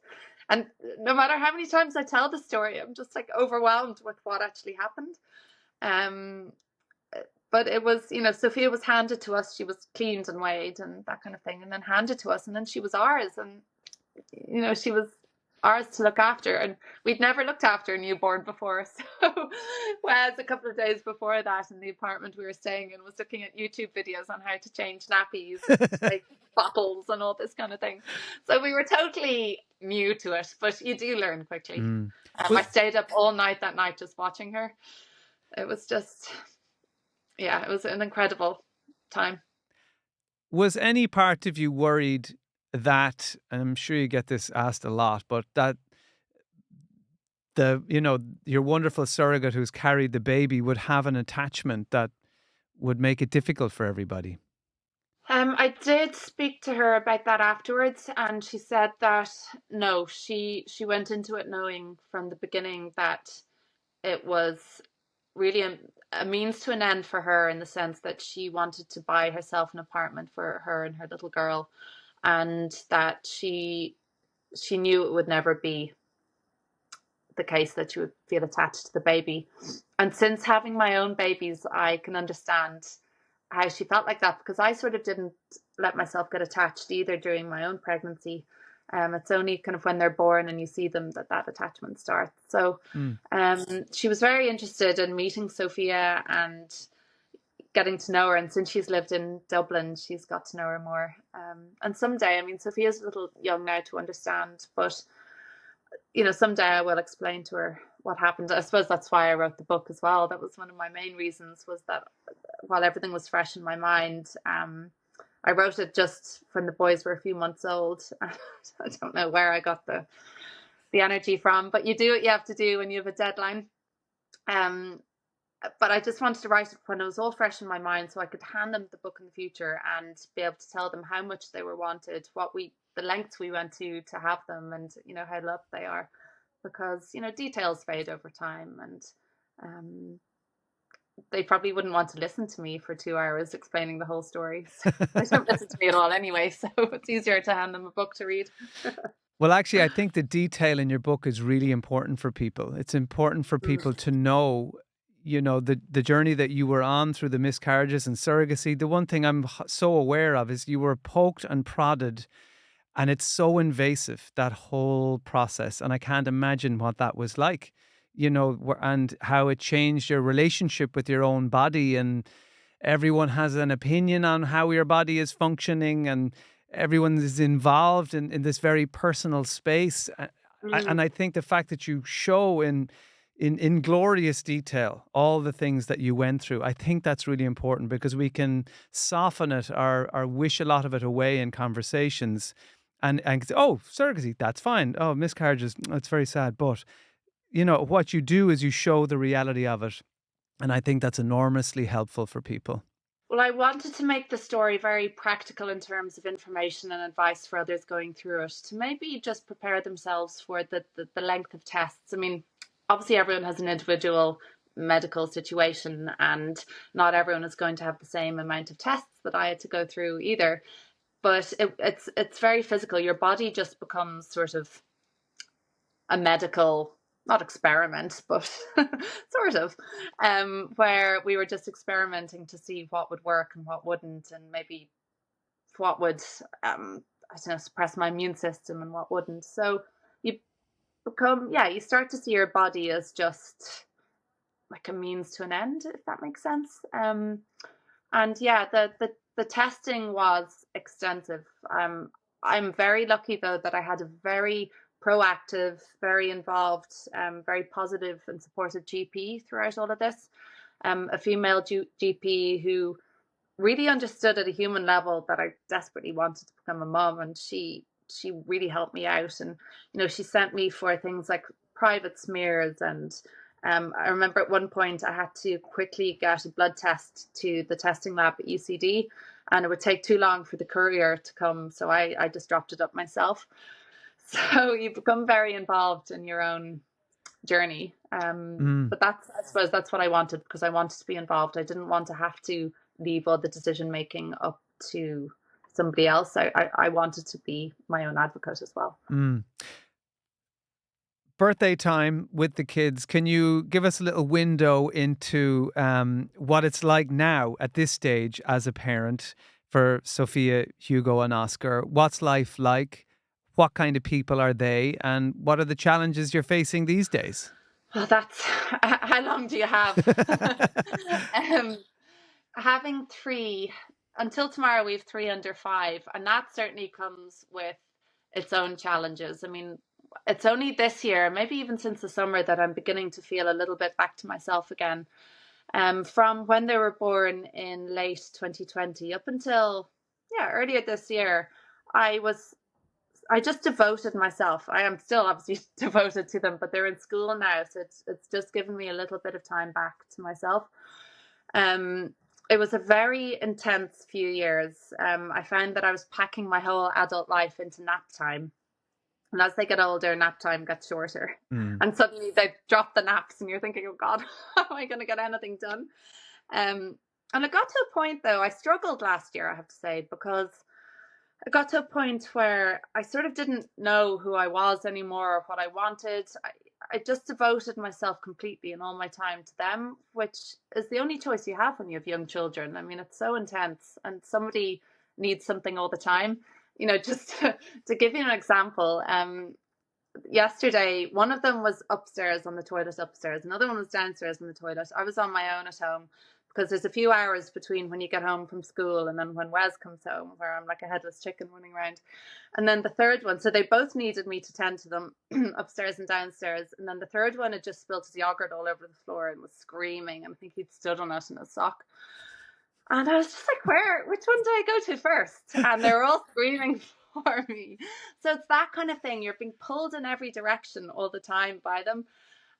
And no matter how many times I tell the story, I'm just like overwhelmed with what actually happened. Um, but it was, Sophia was handed to us. She was cleaned and weighed and that kind of thing, and then handed to us, and then she was ours. And she was ours to look after, and we'd never looked after a newborn before. So Wes, a couple of days before that, in the apartment we were staying in, was looking at YouTube videos on how to change nappies and make bottles and all this kind of thing. So we were totally new to it, but you do learn quickly. Mm. I stayed up all night that night just watching her. It was just, yeah, it was an incredible time. Was any part of you worried that, and I'm sure you get this asked a lot, but that your wonderful surrogate who's carried the baby would have an attachment that would make it difficult for everybody? I did speak to her about that afterwards, and she said that no, she went into it knowing from the beginning that it was really a means to an end for her, in the sense that she wanted to buy herself an apartment for her and her little girl, and that she knew it would never be the case that she would feel attached to the baby. And since having my own babies, I can understand how she felt like that, because I sort of didn't let myself get attached either during my own pregnancy. It's only kind of when they're born and you see them that attachment starts. So she was very interested in meeting Sophia and getting to know her. And since she's lived in Dublin, she's got to know her more. And someday, I mean, Sophia's a little young now to understand, but someday I will explain to her what happened. I suppose that's why I wrote the book as well. That was one of my main reasons, was that while everything was fresh in my mind, I wrote it just when the boys were a few months old. I don't know where I got the energy from, but you do what you have to do when you have a deadline. But I just wanted to write it when it was all fresh in my mind, so I could hand them the book in the future and be able to tell them how much they were wanted, the lengths we went to have them, and how loved they are, because details fade over time, and they probably wouldn't want to listen to me for 2 hours explaining the whole story. So they don't listen to me at all anyway, so it's easier to hand them a book to read. Well, actually, I think the detail in your book is really important for people. It's important for people to know, the journey that you were on through the miscarriages and surrogacy. The one thing I'm so aware of is you were poked and prodded, and it's so invasive, that whole process. And I can't imagine what that was like, and how it changed your relationship with your own body. And everyone has an opinion on how your body is functioning, and everyone is involved in this very personal space. And I think the fact that you show in glorious detail all the things that you went through, I think that's really important, because we can soften it or wish a lot of it away in conversations and say, oh, surrogacy, that's fine. Oh, miscarriages, it's very sad. But, what you do is you show the reality of it. And I think that's enormously helpful for people. Well, I wanted to make the story very practical in terms of information and advice for others going through it, to maybe just prepare themselves for the length of tests. I mean, obviously everyone has an individual medical situation, and not everyone is going to have the same amount of tests that I had to go through either. But it's very physical. Your body just becomes sort of a medical, not experiment, but sort of, where we were just experimenting to see what would work and what wouldn't, and maybe what would, I don't know, suppress my immune system and what wouldn't. So you you start to see your body as just like a means to an end, if that makes sense. And yeah, the testing was extensive. I'm very lucky though that I had a very proactive, very involved, very positive and supportive GP throughout all of this. A female GP who really understood at a human level that I desperately wanted to become a mom, and she really helped me out. And she sent me for things like private smears, and I remember at one point I had to quickly get a blood test to the testing lab at UCD, and it would take too long for the courier to come, so I just dropped it up myself. So you become very involved in your own journey. Mm. But I suppose that's what I wanted, because I wanted to be involved. I didn't want to have to leave all the decision making up to somebody else. I wanted to be my own advocate as well. Mm. Birthday time with the kids. Can you give us a little window into what it's like now at this stage as a parent for Sophia, Hugo, and Oscar? What's life like? What kind of people are they? And what are the challenges you're facing these days? Well, that's how long do you have? um, Having three, until tomorrow, we have three under five, and that certainly comes with its own challenges. I mean, it's only this year, maybe even since the summer, that I'm beginning to feel a little bit back to myself again. From when they were born in late 2020 up until earlier this year, I was I just devoted myself. I am still obviously devoted to them, but they're in school now, so it's just given me a little bit of time back to myself. Um, it was a very intense few years. I found that I was packing my whole adult life into nap time. And as they get older, nap time gets shorter. Mm. And suddenly they drop the naps, and you're thinking, oh God, how am I going to get anything done? And it got to a point, though, I struggled last year, I have to say, because I got to a point where I sort of didn't know who I was anymore or what I wanted. I just devoted myself completely and all my time to them, which is the only choice you have when you have young children. I mean, it's so intense, and somebody needs something all the time. Just to give you an example, yesterday, one of them was upstairs on the toilet upstairs, another one was downstairs on the toilet. I was on my own at home, because there's a few hours between when you get home from school and then when Wes comes home, where I'm like a headless chicken running around. And then the third one, so they both needed me to tend to them upstairs and downstairs. And then the third one had just spilled his yogurt all over the floor and was screaming, and I think he'd stood on it in a sock. And I was just like, which one do I go to first? And they were all screaming for me. So it's that kind of thing. You're being pulled in every direction all the time by them.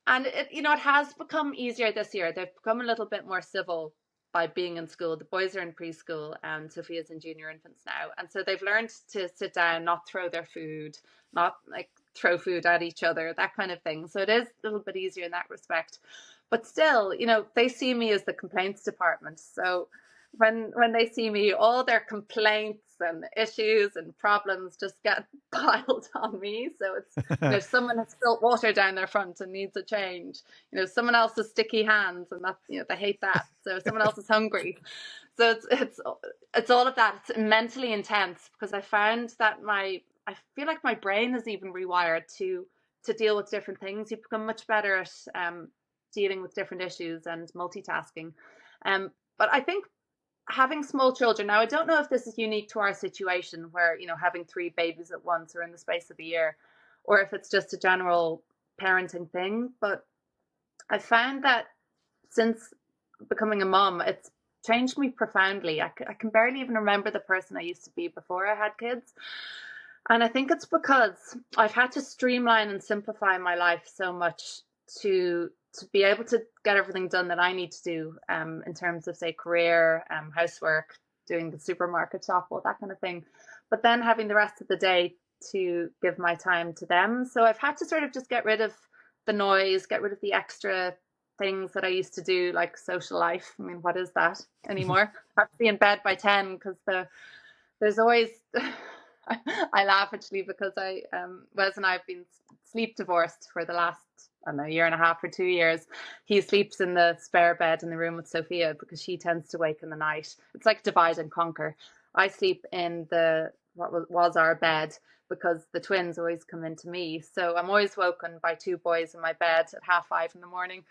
And it has become easier this year. They've become a little bit more civil by being in school. The boys are in preschool, and Sophia's in junior infants now. And so they've learned to sit down, not throw their food, not like throw food at each other, that kind of thing. So it is a little bit easier in that respect. But still, they see me as the complaints department. So when they see me, all their complaints and issues and problems just get piled on me. So it's someone has spilt water down their front and needs a change. Someone else has sticky hands, and that's they hate that. So someone else is hungry. So it's all of that. It's mentally intense, because I found that I feel like my brain is even rewired to deal with different things. You become much better at dealing with different issues and multitasking. But I think having small children now, I don't know if this is unique to our situation, where having three babies at once or in the space of a year, or if it's just a general parenting thing, but I found that since becoming a mom, it's changed me profoundly. I can barely even remember the person I used to be before I had kids. And I think it's because I've had to streamline and simplify my life so much to be able to get everything done that I need to do, in terms of, say, career, housework, doing the supermarket shop, all that kind of thing. But then having the rest of the day to give my time to them. So I've had to sort of just get rid of the noise, get rid of the extra things that I used to do, like social life. I mean, what is that anymore? I have to be in bed by 10, because there's always I laugh actually because Wes and I have been sleep divorced for the last, I don't know, year and a half or 2 years. He sleeps in the spare bed in the room with Sophia because she tends to wake in the night. It's like divide and conquer. I sleep in the what was our bed because the twins always come into me. So I'm always woken by two boys in my bed at 5:30 in the morning,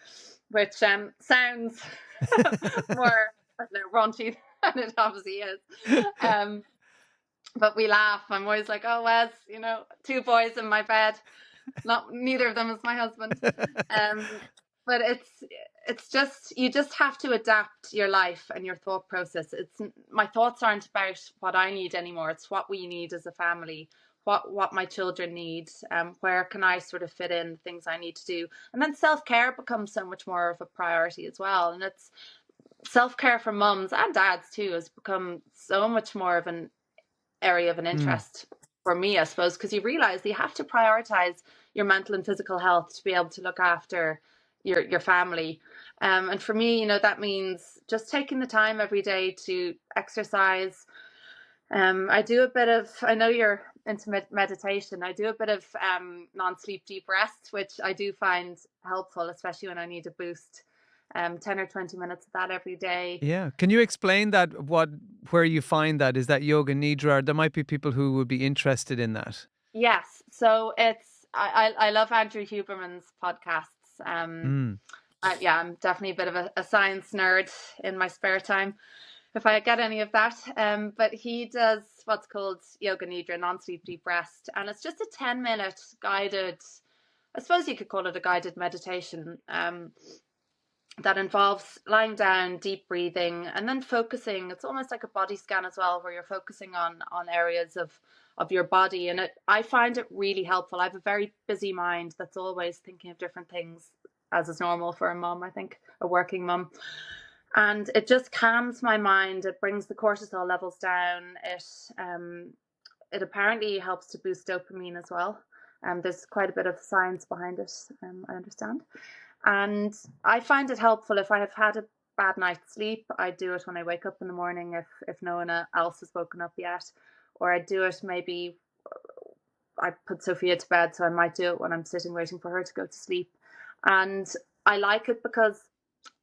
which sounds more, I don't know, raunchy than it obviously is. But we laugh. I'm always like, oh, Wes, two boys in my bed. Not neither of them is my husband. But it's just, you just have to adapt your life and your thought process. It's My thoughts aren't about what I need anymore. It's what we need as a family, what my children need, where can I sort of fit in the things I need to do. And then self-care becomes so much more of a priority as well. And it's self-care for mums and dads too has become so much more of an area of an Mm. interest for me, I suppose, because you realize you have to prioritize your mental and physical health to be able to look after your family. And for me, that means just taking the time every day to exercise. I do a bit of, I know you're into meditation. I do a bit of non-sleep deep rest, which I do find helpful, especially when I need a boost. 10 or 20 minutes of that every day. Yeah. Can you explain that? Where you find that? Is that yoga nidra? There might be people who would be interested in that. Yes. So I love Andrew Huberman's podcasts. Mm. Yeah, I'm definitely a bit of a science nerd in my spare time, if I get any of that. But he does what's called yoga nidra, non-sleep deep rest, and it's just a 10-minute guided, I suppose you could call it a guided meditation. That involves lying down, deep breathing, and then focusing. It's almost like a body scan as well, where you're focusing on areas of your body. And I find it really helpful. I have a very busy mind that's always thinking of different things, as is normal for a mum, I think, a working mum. And it just calms my mind. It brings the cortisol levels down. It apparently helps to boost dopamine as well. There's quite a bit of science behind it, I understand. And I find it helpful if I have had a bad night's sleep. I do it when I wake up in the morning if no one else has woken up yet. Or I do it maybe, I put Sophia to bed, so I might do it when I'm sitting waiting for her to go to sleep. And I like it because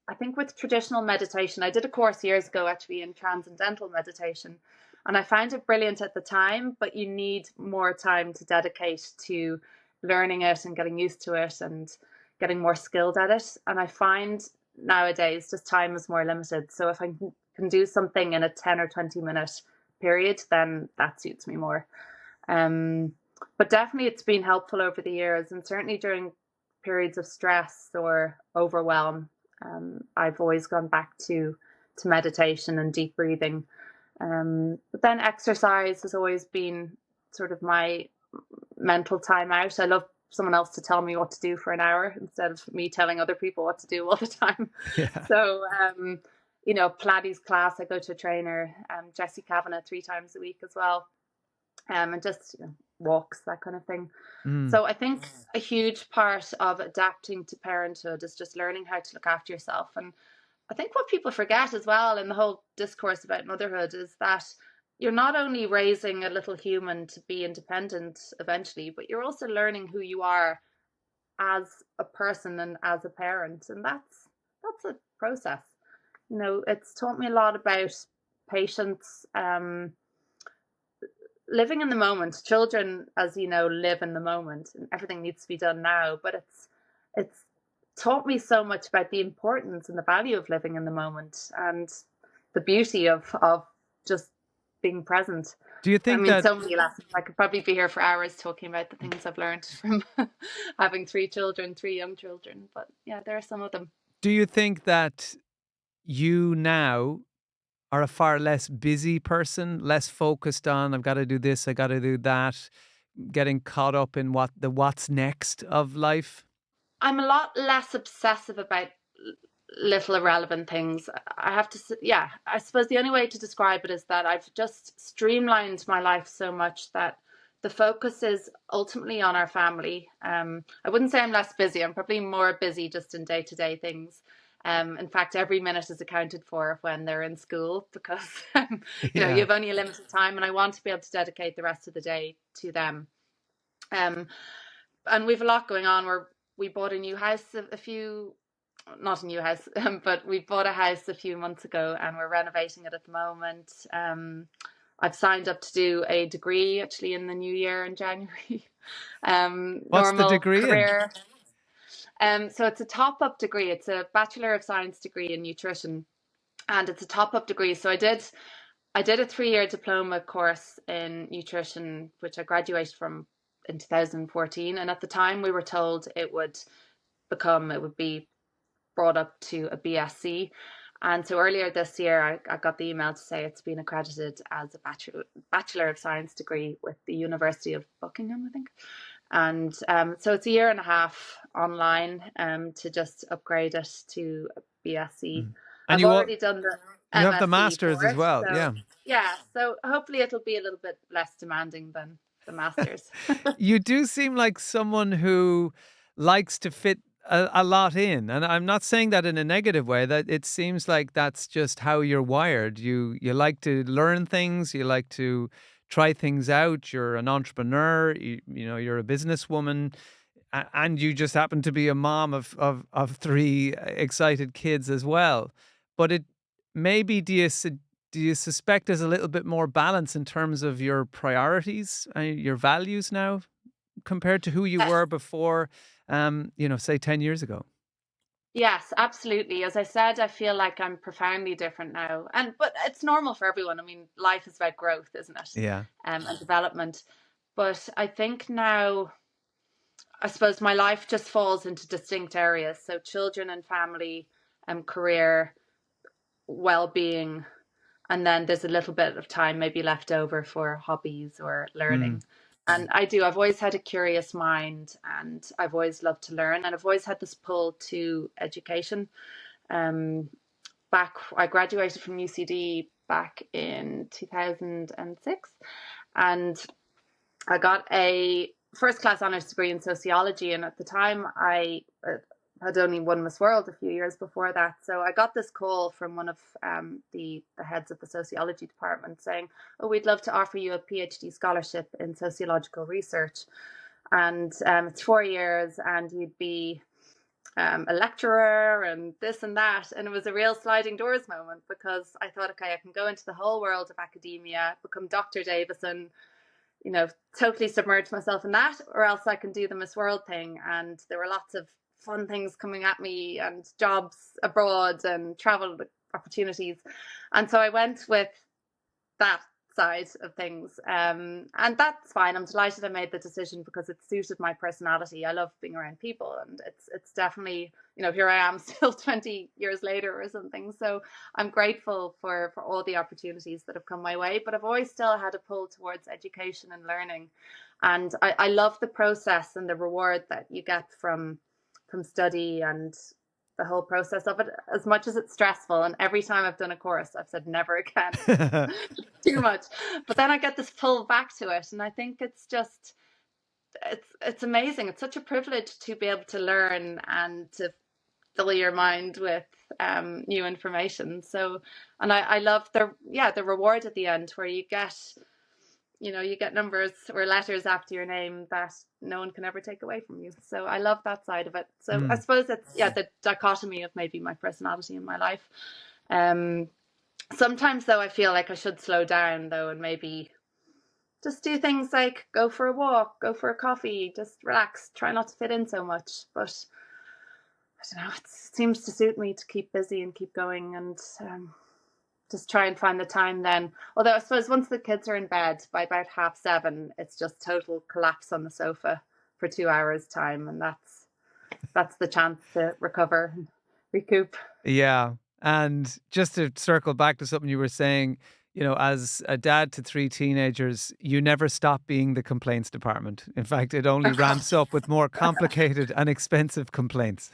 I think with traditional meditation, I did a course years ago actually in transcendental meditation, and I found it brilliant at the time, but you need more time to dedicate to learning it and getting used to it and getting more skilled at it. And I find nowadays just time is more limited. So if I can do something in a 10 or 20-minute period, then that suits me more. But definitely it's been helpful over the years, and certainly during periods of stress or overwhelm, I've always gone back to meditation and deep breathing. But then exercise has always been sort of my mental time out. I love someone else to tell me what to do for an hour instead of me telling other people what to do all the time. Yeah. So, Pilates class, I go to a trainer, Jessie Kavanagh, 3 times a week as well, and just walks, that kind of thing. Mm. So I think a huge part of adapting to parenthood is just learning how to look after yourself. And I think what people forget as well in the whole discourse about motherhood is that you're not only raising a little human to be independent eventually, but you're also learning who you are as a person and as a parent. And that's a process. It's taught me a lot about patience, living in the moment. Children, as you know, live in the moment and everything needs to be done now. But it's taught me so much about the importance and the value of living in the moment and the beauty of just being present. Do you I think mean, that? so many lessons. I could probably be here for hours talking about the things I've learned from having 3 children, 3 young children. But yeah, there are some of them. Do you think that you now are a far less busy person, less focused on I've got to do this, I got to do that, getting caught up in what's next of life? I'm a lot less obsessive about little irrelevant things. I have to, yeah, I suppose the only way to describe it is that I've just streamlined my life so much that the focus is ultimately on our family. I wouldn't say I'm less busy. I'm probably more busy just in day-to-day things. In fact, every minute is accounted for when they're in school because you Yeah. have only a limited time, and I want to be able to dedicate the rest of the day to them. Um, and we've a lot going on. We bought a new house a few, not a new house, but we bought a house a few months ago, and we're renovating it at the moment. I've signed up to do a degree actually in the new year in January. What's the Normal degree in? career. So it's a top-up degree. It's a Bachelor of Science degree in nutrition, and it's a top-up degree. So I did a 3-year diploma course in nutrition, which I graduated from in 2014. And at the time, we were told it would be brought up to a BSc. And so earlier this year, I got the email to say it's been accredited as a Bachelor of Science degree with the University of Buckingham, I think. And so it's a year and a half online to just upgrade it to a BSc. Mm. And I've already done the you have the MSc masters for as it. well. So Yeah. yeah, so hopefully it'll be a little bit less demanding than the masters. You do seem like someone who likes to fit a lot in, and I'm not saying that in a negative way. That it seems like that's just how you're wired. You like to learn things. You like to try things out. You're an entrepreneur. You're a businesswoman, and you just happen to be a mom of three excited kids as well. But it maybe do you suspect there's a little bit more balance in terms of your priorities and your values now compared to who you Uh, were before, say 10 years ago? yes, absolutely. As I said, I feel like I'm profoundly different now, but it's normal for everyone. I mean, life is about growth, isn't it? Yeah. And development. But I think now, I suppose my life just falls into distinct areas. So children and family, career, well-being, and then there's a little bit of time maybe left over for hobbies or Mm, learning. And I've always had a curious mind, and I've always loved to learn, and I've always had this pull to education. Um, I graduated from UCD back in 2006, and I got a first class honors degree in sociology. And at the time, I had only won Miss World a few years before that. So I got this call from one of the heads of the sociology department saying, "Oh, we'd love to offer you a PhD scholarship in sociological research. And it's 4 years, and you'd be a lecturer and this and that." And it was a real sliding doors moment because I thought, okay, I can go into the whole world of academia, become Dr. Davison, totally submerge myself in that, or else I can do the Miss World thing. And there were lots of fun things coming at me, and jobs abroad and travel opportunities. And so I went with that side of things. And that's fine. I'm delighted I made the decision because it suited my personality. I love being around people, and it's definitely, here I am still 20 years later or something. So I'm grateful for all the opportunities that have come my way, but I've always still had a pull towards education and learning. And I love the process and the reward that you get from study and the whole process of it, as much as it's stressful. And every time I've done a course, I've said never again. Too much. But then I get this pull back to it, and I think it's amazing. It's such a privilege to be able to learn and to fill your mind with new information. So, and I love the reward at the end where you get numbers or letters after your name that no one can ever take away from you. So I love that side of it. So I mm. suppose it's the dichotomy of maybe my personality in my life. Um, Sometimes though I feel like I should slow down though, and maybe just do things like go for a walk, go for a coffee, just relax, try not to fit in so much. But I don't know, it seems to suit me to keep busy and keep going, and just try and find the time then. Although I suppose once the kids are in bed by about 7:30, it's just total collapse on the sofa for 2 hours time, and that's the chance to recover and recoup. Yeah. And just to circle back to something you were saying, as a dad to three teenagers, you never stop being the complaints department. In fact, it only ramps up with more complicated and expensive complaints.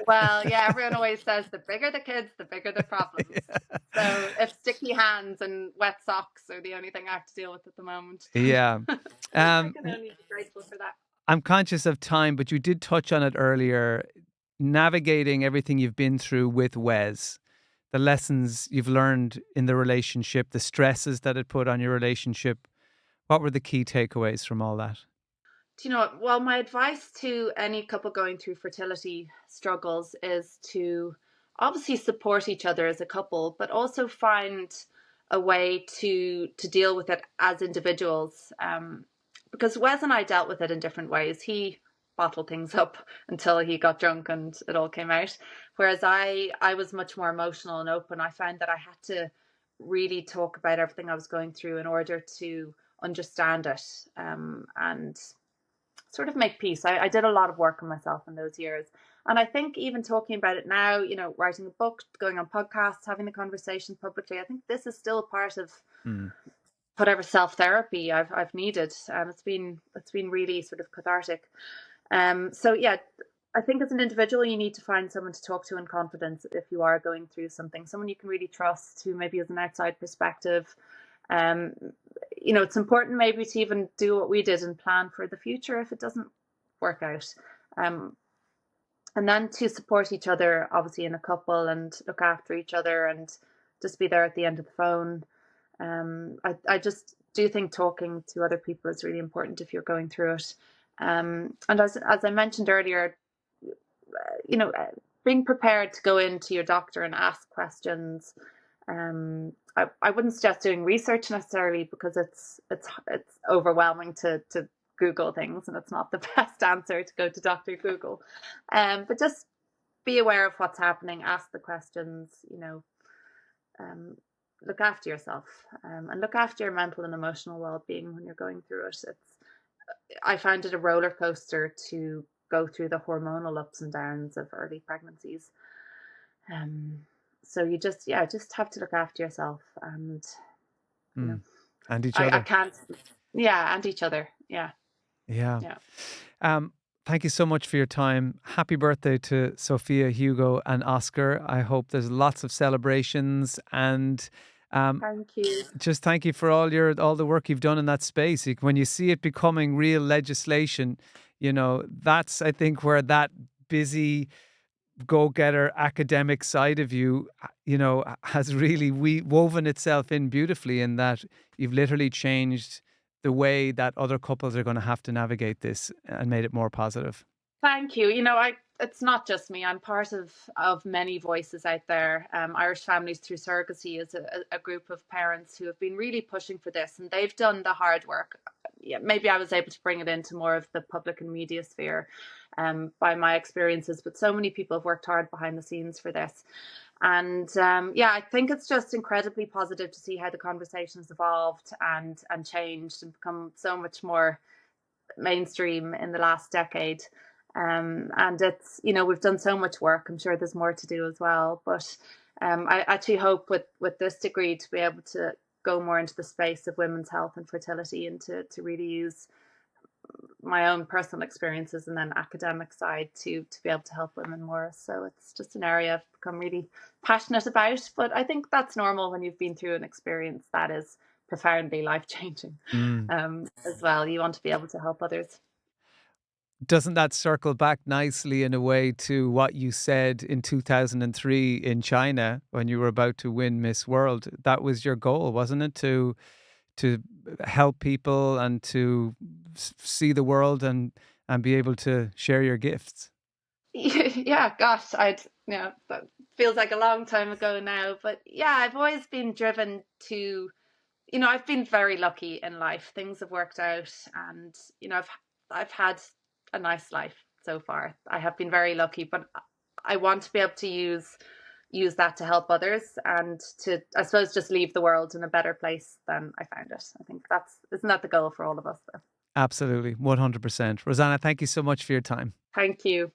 Well, yeah, everyone always says the bigger the kids, the bigger the problems. So if sticky hands and wet socks are the only thing I have to deal with at the moment, then Yeah. I Um, can only be grateful for that. I'm conscious of time, but you did touch on it earlier. navigating everything you've been through with Wes, the lessons you've learned in the relationship, the stresses that it put on your relationship, what were the key takeaways from all that? Do you know what? Well, my advice to any couple going through fertility struggles is to obviously support each other as a couple, but also find a way to deal with it as individuals. Because Wes and I dealt with it in different ways. He bottled things up until he got drunk and it all came out, whereas I was much more emotional and open. I found that I had to really talk about everything I was going through in order to understand it, and sort of make peace. I did a lot of work on myself in those years. And I think even talking about it now, writing a book, going on podcasts, having the conversation publicly, I think this is still a part of Mm, whatever self therapy I've needed. It's been really sort of cathartic. So yeah, I think as an individual, you need to find someone to talk to in confidence if you are going through something, someone you can really trust, who maybe has an outside perspective. Um, it's important maybe to even do what we did and plan for the future if it doesn't work out. Um, and then to support each other, obviously, in a couple and look after each other and just be there at the end of the phone. I just do think talking to other people is really important if you're going through it. And as I mentioned earlier, you know, being prepared to go into your doctor and ask questions. I wouldn't suggest doing research necessarily because it's overwhelming to Google things, and it's not the best answer to go to Dr. Google. But just be aware of what's happening, ask the questions, um, look after yourself, and look after your mental and emotional well-being when you're going through it. I found it a roller coaster to go through the hormonal ups and downs of early pregnancies. Um, so you just have to look after yourself, and you know, mm. And each I other. can't, yeah, and each other, yeah, Yeah. yeah. Um, Thank you so much for your time. Happy birthday to Sophia, Hugo, and Oscar. I hope there's lots of celebrations and um, Thank you. just thank you for all the work you've done in that space. When you see it becoming real legislation, that's I think where that busy go-getter academic side of you, has really woven itself in beautifully in that you've literally changed the way that other couples are going to have to navigate this and made it more positive. Thank you. It's not just me. I'm part of many voices out there. Irish Families Through Surrogacy is a group of parents who have been really pushing for this, and they've done the hard work. Yeah, maybe I was able to bring it into more of the public and media sphere, by my experiences, but so many people have worked hard behind the scenes for this. And yeah, I think it's just incredibly positive to see how the conversation has evolved and changed and become so much more mainstream in the last decade. And we've done so much work. I'm sure there's more to do as well. But I actually hope with this degree to be able to go more into the space of women's health and fertility, and to really use my own personal experiences and then academic side to be able to help women more. So it's just an area I've become really passionate about. But I think that's normal when you've been through an experience that is profoundly life changing, Mm. as well. You want to be able to help others. Doesn't that circle back nicely in a way to what you said in 2003 in China when you were about to win Miss World? That was your goal, wasn't it? To help people and to see the world and be able to share your gifts. Yeah, gosh, that feels like a long time ago now, but yeah, I've always been driven to, I've been very lucky in life. Things have worked out, and I've had a nice life so far. I have been very lucky, but I want to be able to use that to help others and to, I suppose, just leave the world in a better place than I found it. I think isn't that the goal for all of us, though? Absolutely, 100%. Rosanna, thank you so much for your time. Thank you.